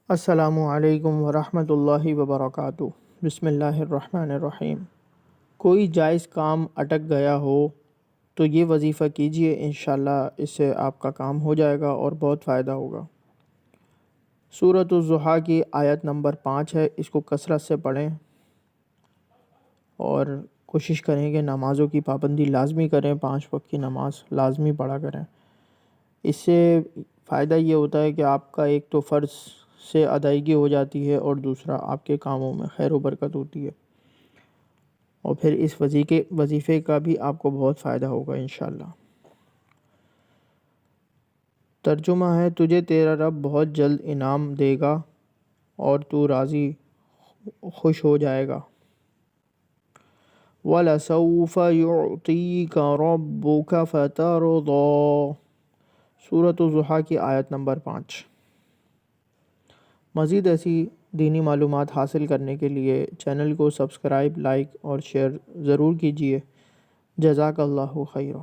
السلام علیکم ورحمۃ اللہ وبرکاتہ۔ بسم اللہ الرحمن الرحیم۔ کوئی جائز کام اٹک گیا ہو تو یہ وظیفہ کیجئے، انشاءاللہ اس سے آپ کا کام ہو جائے گا اور بہت فائدہ ہوگا۔ سورۃ الضحیٰ کی آیت نمبر 5 ہے، اس کو کثرت سے پڑھیں اور کوشش کریں کہ نمازوں کی پابندی لازمی کریں، 5 وقت کی نماز لازمی پڑھا کریں۔ اس سے فائدہ یہ ہوتا ہے کہ آپ کا ایک تو فرض سے ادائیگی ہو جاتی ہے اور دوسرا آپ کے کاموں میں خیر و برکت ہوتی ہے، اور پھر اس وظیفے کا بھی آپ کو بہت فائدہ ہوگا انشاءاللہ۔ ترجمہ ہے، تجھے تیرا رب بہت جلد انعام دے گا اور تو راضی خوش ہو جائے گا۔ وَلَسَوْفَ يُعْطِيكَ رَبُّكَ فَتَرْضَىٰ۔ سورۃ الضحیٰ کی آیت نمبر 5۔ مزید ایسی دینی معلومات حاصل کرنے کے لیے چینل کو سبسکرائب، لائک اور شیئر ضرور کیجیے۔ جزاک اللہ خیرا۔